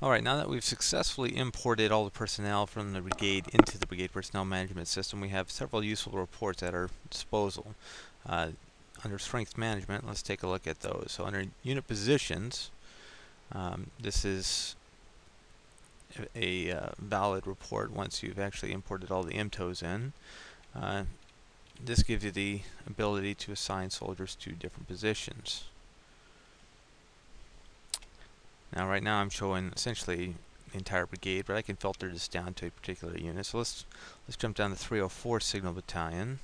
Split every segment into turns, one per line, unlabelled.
Alright, now that we've successfully imported all the personnel from the Brigade into the Brigade Personnel Management System, we have several useful reports at our disposal. Under Strength Management, let's take a look at those. So under Unit Positions, this is a valid report once you've actually imported all the MTOs in. This gives you the ability to assign soldiers to different positions. Now right now I'm showing essentially the entire brigade, but I can filter this down to a particular unit. So let's jump down to 304 Signal Battalion.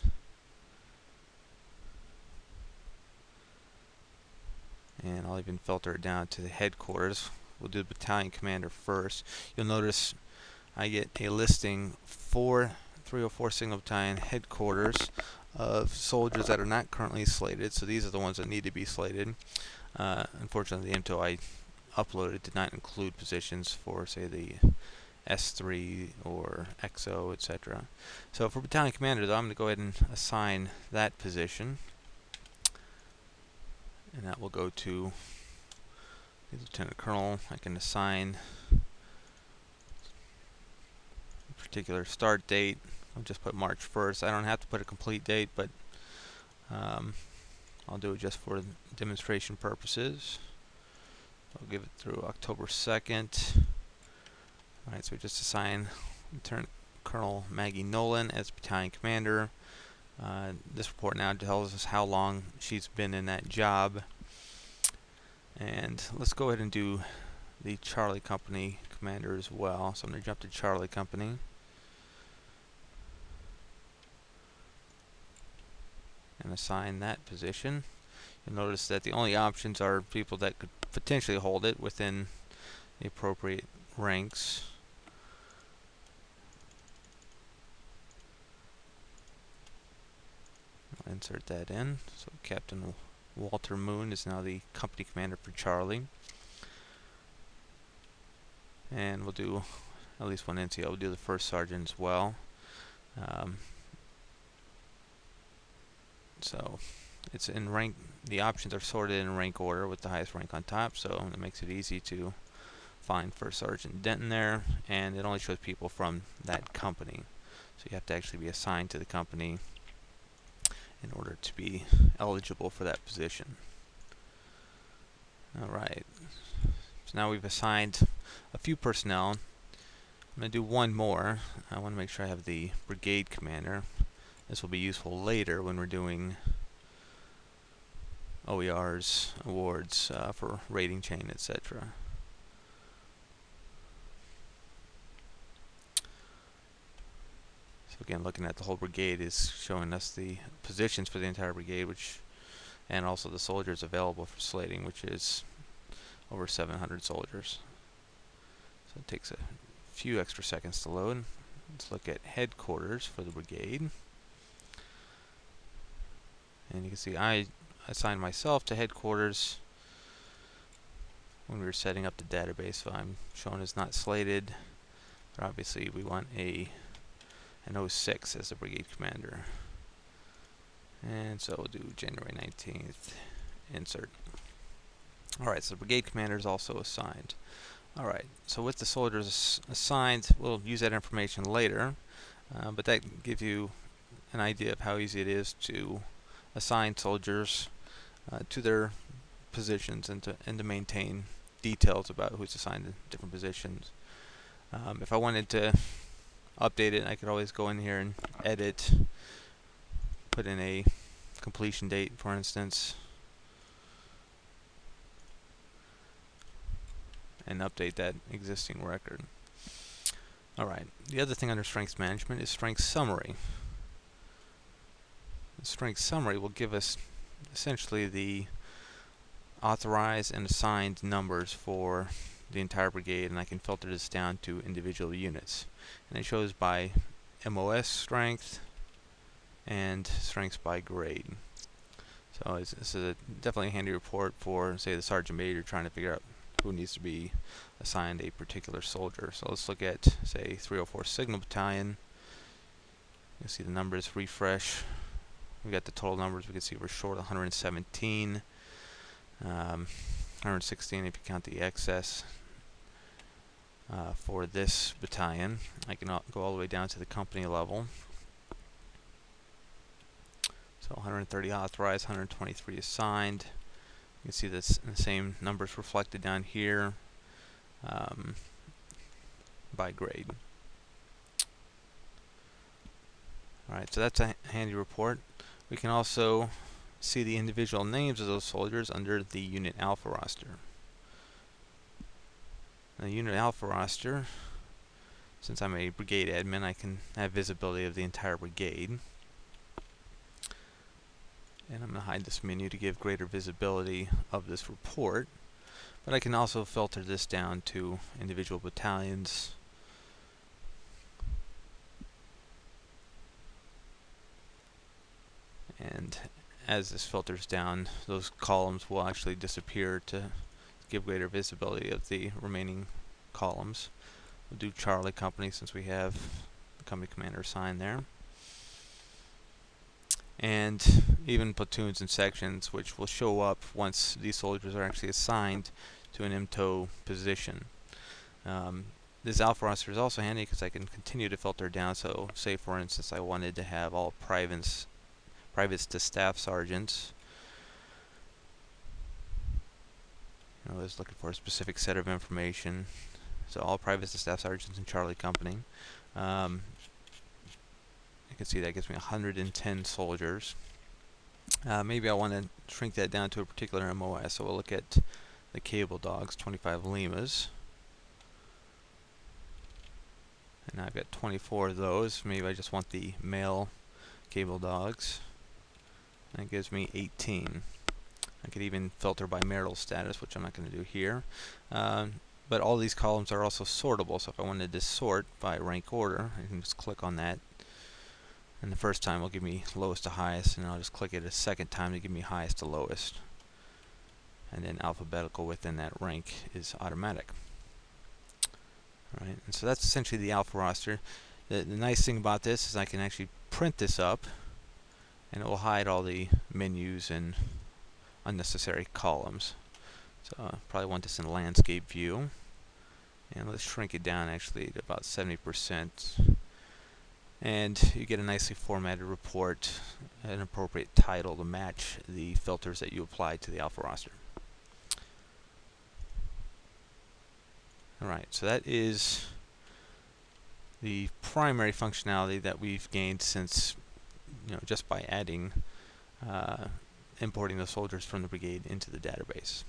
And I'll even filter it down to the headquarters. We'll do the battalion commander first. You'll notice I get a listing for 304 Signal Battalion headquarters of soldiers that are not currently slated. So these are the ones that need to be slated. Unfortunately, the MTO I uploaded did not include positions for, say, the S3 or XO, etc. So for battalion commander, though, I'm going to go ahead and assign that position. And that will go to the lieutenant colonel. I can assign a particular start date. I'll just put March 1st. I don't have to put a complete date, but I'll do it just for demonstration purposes. I'll give it through October 2nd. Alright, so we just assign Lieutenant Colonel Maggie Nolan as battalion commander. This report now tells us how long she's been in that job. And let's go ahead and do the Charlie Company commander as well. So I'm going to jump to Charlie Company. And assign that position. You'll notice that the only options are people that could potentially hold it within the appropriate ranks. I'll insert that in. So Captain Walter Moon is now the company commander for Charlie. And we'll do at least one NCO. We'll do the first sergeant as well. So it's in rank. The options are sorted in rank order with the highest rank on top, so it makes it easy to find First Sergeant Denton there, and it only shows people from that company. So you have to actually be assigned to the company in order to be eligible for that position. Alright, so now we've assigned a few personnel. I'm going to do one more. I want to make sure I have the brigade commander. This will be useful later when we're doing OERs, awards for rating chain, etc. So again, looking at the whole brigade is showing us the positions for the entire brigade, and also the soldiers available for slating, which is over 700 soldiers. So it takes a few extra seconds to load. Let's look at headquarters for the brigade. And you can see I assigned myself to headquarters when we were setting up the database, so I'm shown as not slated, but obviously we want an 06 as the brigade commander. And so we'll do January 19th, insert. Alright, so the brigade commander is also assigned. Alright, so with the soldiers assigned, we'll use that information later, but that gives you an idea of how easy it is to assign soldiers to their positions and to maintain details about who's assigned to different positions. If I wanted to update it, I could always go in here and edit, put in a completion date, for instance, and update that existing record. Alright, the other thing under Strengths Management is Strengths Summary. The Strengths Summary will give us essentially the authorized and assigned numbers for the entire brigade, and I can filter this down to individual units. And it shows by MOS strength and strengths by grade. So this is definitely a handy report for, say, the sergeant major trying to figure out who needs to be assigned a particular soldier. So let's look at, say, 304 Signal Battalion. You'll see the numbers refresh. We got the total numbers. We can see we're short 117, 116 if you count the excess. for this battalion. I can go all the way down to the company level. So 130 authorized, 123 assigned. You can see this the same numbers reflected down here by grade. Alright, so that's a handy report. We can also see the individual names of those soldiers under the Unit Alpha roster. The Unit Alpha roster, since I'm a brigade admin, I can have visibility of the entire brigade. And I'm going to hide this menu to give greater visibility of this report. But I can also filter this down to individual battalions. And as this filters down, those columns will actually disappear to give greater visibility of the remaining columns. We'll do Charlie Company since we have the company commander assigned there. And even platoons and sections, which will show up once these soldiers are actually assigned to an MTO position. This alpha roster is also handy because I can continue to filter down. So say for instance I wanted to have all privates to staff sergeants. I was looking for a specific set of information. So all privates to staff sergeants in Charlie Company. You can see that gives me 110 soldiers. Maybe I want to shrink that down to a particular MOS, so we'll look at the cable dogs, 25 Limas. And now I've got 24 of those. Maybe I just want the male cable dogs. That gives me 18. I could even filter by marital status, which I'm not going to do here. But all these columns are also sortable, so if I wanted to sort by rank order, I can just click on that. And the first time will give me lowest to highest, and I'll just click it a second time to give me highest to lowest. And then alphabetical within that rank is automatic. Alright, and so that's essentially the alpha roster. The nice thing about this is I can actually print this up, and it will hide all the menus and unnecessary columns. So I probably want this in landscape view. And let's shrink it down actually to about 70%. And you get a nicely formatted report, an appropriate title to match the filters that you applied to the alpha roster. Alright, so that is the primary functionality that we've gained since, just by adding, importing the soldiers from the brigade into the database.